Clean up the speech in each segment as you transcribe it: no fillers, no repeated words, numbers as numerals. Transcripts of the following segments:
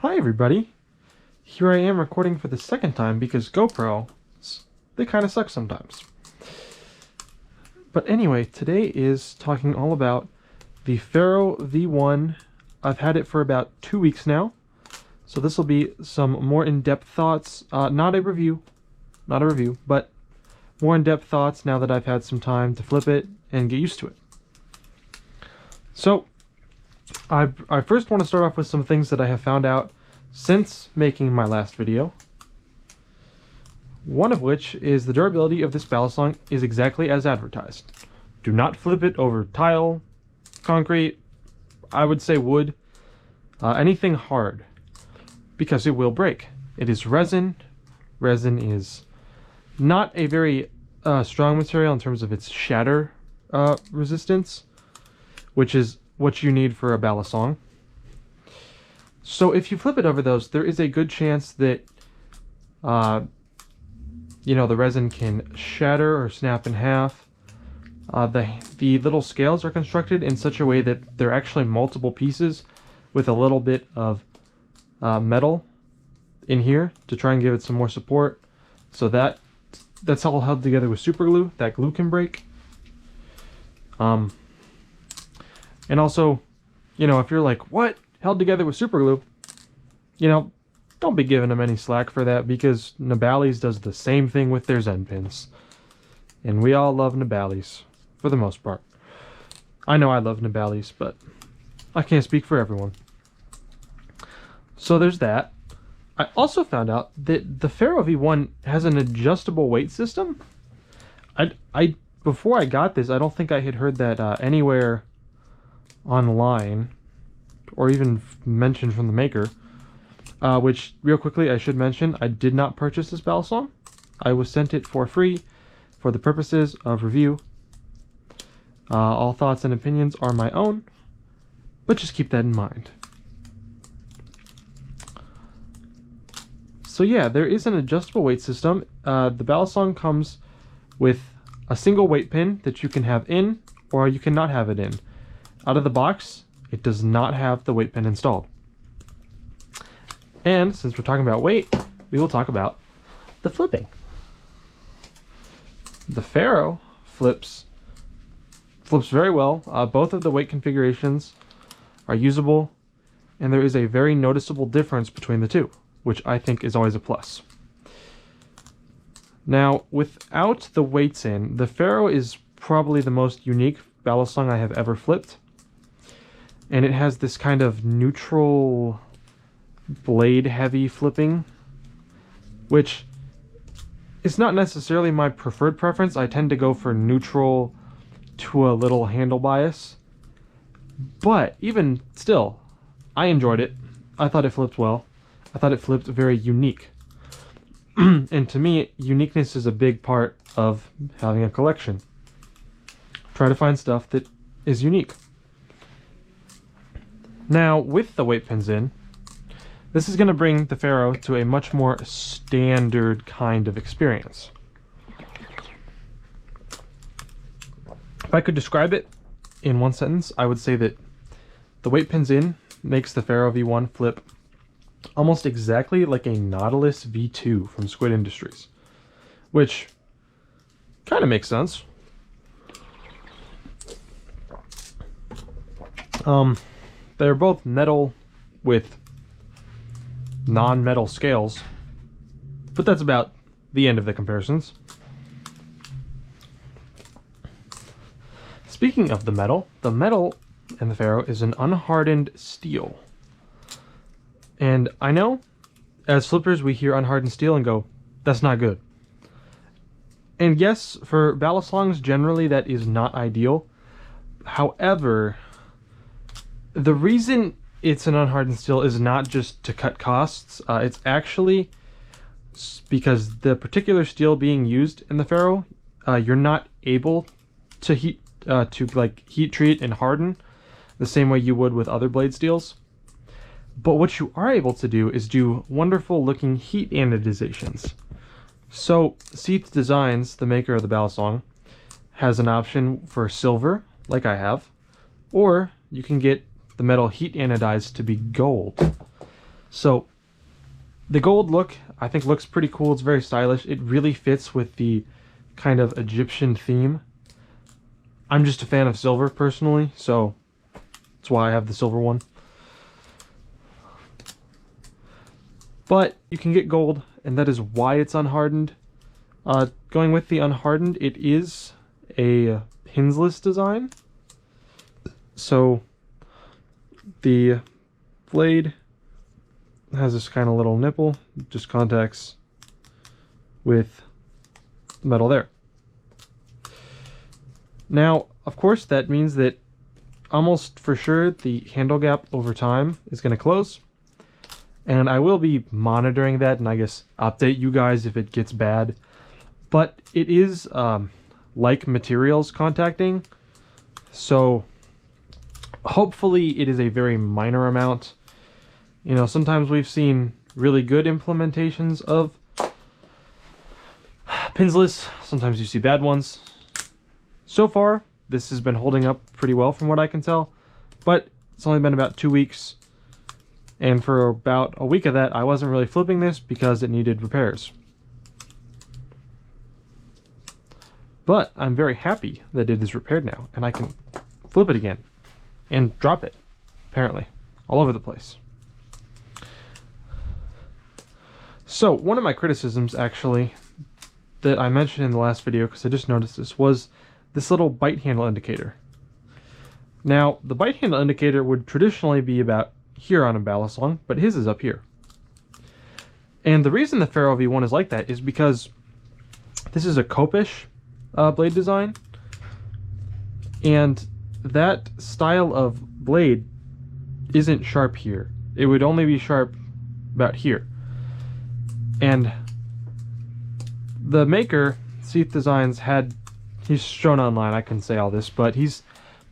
Hi everybody! Here I am recording for the second time because GoPro, they kind of suck sometimes. But anyway, today is talking all about the Pharaoh V1. I've had it for about 2 weeks now, so this will be some more in-depth thoughts. Not a review, but more in-depth thoughts now that I've had some time to flip it and get used to it. So, I first want to start off with some things that I have found out since making my last video. One of which is the durability of this balisong is exactly as advertised. Do not flip it over tile, concrete, I would say wood, anything hard, because it will break. It is resin. Resin is not a very strong material in terms of its shatter resistance, which is what you need for a balisong. So if you flip it over those, there is a good chance that the resin can shatter or snap in half. The little scales are constructed in such a way that they're actually multiple pieces with a little bit of metal in here to try and give it some more support. So that's all held together with super glue. That glue can break. And also, if you're like, what? Held together with super glue? Don't be giving them any slack for that, because Nabali's does the same thing with their Zen pins. And we all love Nabali's, for the most part. I know I love Nabali's, but I can't speak for everyone. So there's that. I also found out that the Pharaoh V1 has an adjustable weight system. Before I got this, I don't think I had heard that anywhere online, or even mentioned from the maker. Which, real quickly, I should mention, I did not purchase this balisong. I was sent it for free for the purposes of review. All thoughts and opinions are my own, but just keep that in mind. So yeah, there is an adjustable weight system. The balisong comes with a single weight pin that you can have in, or you cannot have it in. Out of the box, it does not have the weight pin installed. And since we're talking about weight, we will talk about the flipping. The Pharaoh flips very well. Both of the weight configurations are usable, and there is a very noticeable difference between the two, which I think is always a plus. Now, without the weights in, the Pharaoh is probably the most unique balisong I have ever flipped. And it has this kind of neutral blade heavy flipping, which is not necessarily my preferred preference. I tend to go for neutral to a little handle bias, but even still, I enjoyed it. I thought it flipped well. I thought it flipped very unique. And to me, uniqueness is a big part of having a collection. Try to find stuff that is unique. Now, with the weight pins in, this is going to bring the Pharaoh to a much more standard kind of experience. If I could describe it in one sentence, I would say that the weight pins in makes the Pharaoh V1 flip almost exactly like a Nautilus V2 from Squid Industries, which kind of makes sense. They're both metal with non-metal scales, but that's about the end of the comparisons. Speaking of the metal in the Pharaoh is an unhardened steel. And I know, as flippers, we hear unhardened steel and go, that's not good. And yes, for balisongs, generally that is not ideal. However, the reason it's an unhardened steel is not just to cut costs. It's actually because the particular steel being used in the Pharaoh, you're not able to heat treat and harden the same way you would with other blade steels. But what you are able to do is do wonderful looking heat anodizations. So Seath Designs, the maker of the balisong, has an option for silver, like I have, or you can get the metal heat anodized to be gold. So the gold look, I think, looks pretty cool. It's very stylish. It really fits with the kind of Egyptian theme. I'm just a fan of silver personally, so that's why I have the silver one. But you can get gold, and that is why it's unhardened. Going with the unhardened, it is a pinsless design. So the blade has this kind of little nipple, just contacts with the metal there. Now, of course, that means that almost for sure the handle gap over time is going to close. And I will be monitoring that and I guess update you guys if it gets bad. But it is like materials contacting. So hopefully it is a very minor amount. You know, sometimes we've seen really good implementations of pinsless. Sometimes you see bad ones. So far, this has been holding up pretty well from what I can tell. But it's only been about 2 weeks. And for about a week of that, I wasn't really flipping this because it needed repairs. But I'm very happy that it is repaired now, and I can flip it again and drop it, apparently, all over the place. So one of my criticisms, actually, that I mentioned in the last video, because I just noticed this, was this little bite handle indicator. Now, the bite handle indicator would traditionally be about here on a balisong, but his is up here. And the reason the Pharaoh V1 is like that is because this is a copish blade design, and that style of blade isn't sharp here. It would only be sharp about here. And the maker, Seath Designs, he's shown online, I can say all this, but he's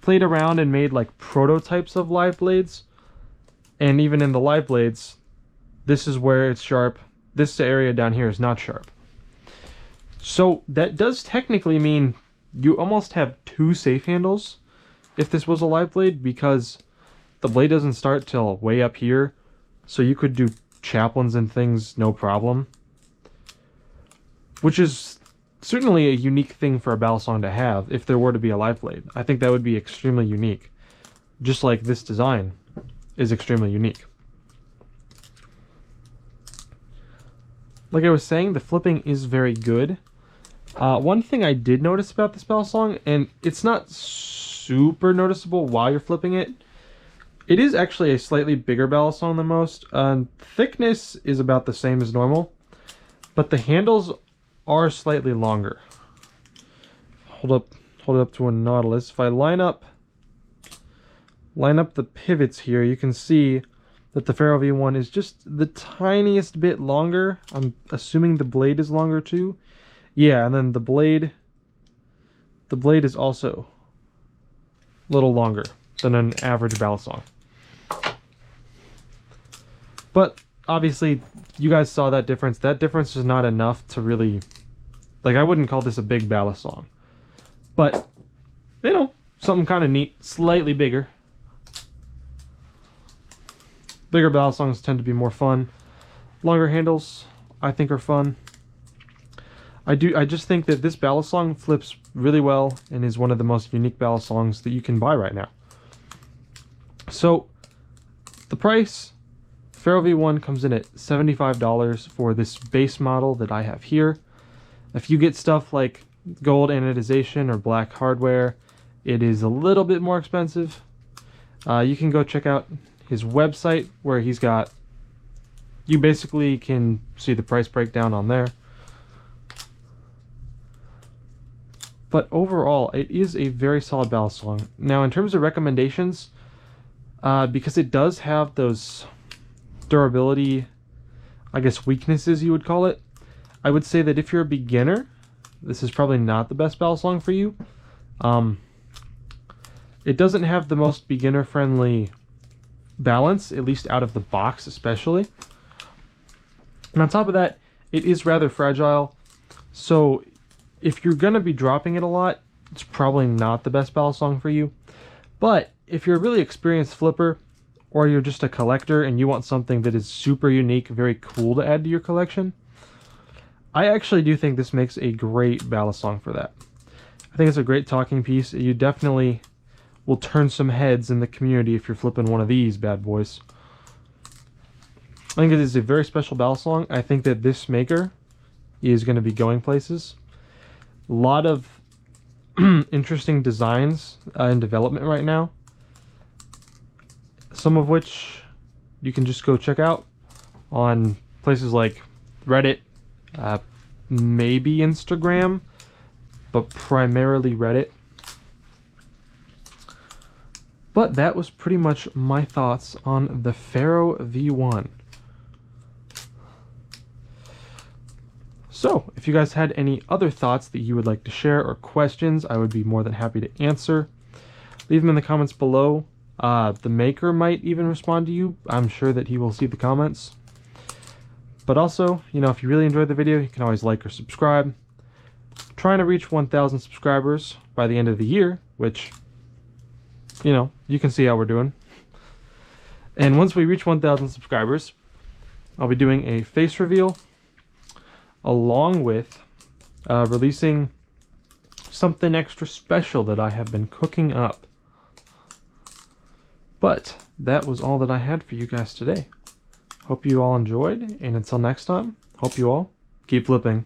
played around and made like prototypes of live blades. And even in the live blades, this is where it's sharp. This area down here is not sharp. So that does technically mean you almost have 2 safe handles if this was a live blade, because the blade doesn't start till way up here. So you could do chaplains and things no problem. Which is certainly a unique thing for a balisong to have if there were to be a live blade. I think that would be extremely unique. Just like this design is extremely unique. Like I was saying, the flipping is very good. One thing I did notice about this balisong, and it's not super noticeable while you're flipping it, it is actually a slightly bigger balisong than most. Thickness is about the same as normal, but the handles are slightly longer. Hold it up to a nautilus. If I line up the pivots here, you can see that the Pharaoh V1 is just the tiniest bit longer. I'm assuming the blade is longer too. Yeah, and then the blade is also a little longer than an average balisong. But obviously, you guys saw that difference. That difference is not enough to really, like, I wouldn't call this a big balisong. But, you know, something kind of neat, slightly bigger. Bigger balisongs tend to be more fun. Longer handles, I think, are fun. I just think that this balisong flips really well and is one of the most unique balisongs that you can buy right now. So, the price, Pharaoh V1 comes in at $75 for this base model that I have here. If you get stuff like gold anodization or black hardware, it is a little bit more expensive. You can go check out his website where he's got, you basically can see the price breakdown on there. But overall, it is a very solid balisong. Now, in terms of recommendations, because it does have those durability, I guess, weaknesses you would call it, I would say that if you're a beginner, this is probably not the best balisong for you. It doesn't have the most beginner-friendly balance, at least out of the box especially. And on top of that, it is rather fragile, so if you're going to be dropping it a lot, it's probably not the best balisong for you. But if you're a really experienced flipper, or you're just a collector and you want something that is super unique, very cool to add to your collection, I actually do think this makes a great balisong for that. I think it's a great talking piece. You definitely will turn some heads in the community if you're flipping one of these bad boys. I think it is a very special balisong. I think that this maker is going to be going places. A lot of interesting designs in development right now, some of which you can just go check out on places like Reddit, maybe Instagram, but primarily Reddit. But that was pretty much my thoughts on the Pharaoh V1. So, if you guys had any other thoughts that you would like to share or questions, I would be more than happy to answer. Leave them in the comments below. The maker might even respond to you. I'm sure that he will see the comments. But also, you know, if you really enjoyed the video, you can always like or subscribe. I'm trying to reach 1,000 subscribers by the end of the year, which, you know, you can see how we're doing. And once we reach 1,000 subscribers, I'll be doing a face reveal, along with releasing something extra special that I have been cooking up. But that was all that I had for you guys today. Hope you all enjoyed, and until next time, hope you all keep flipping.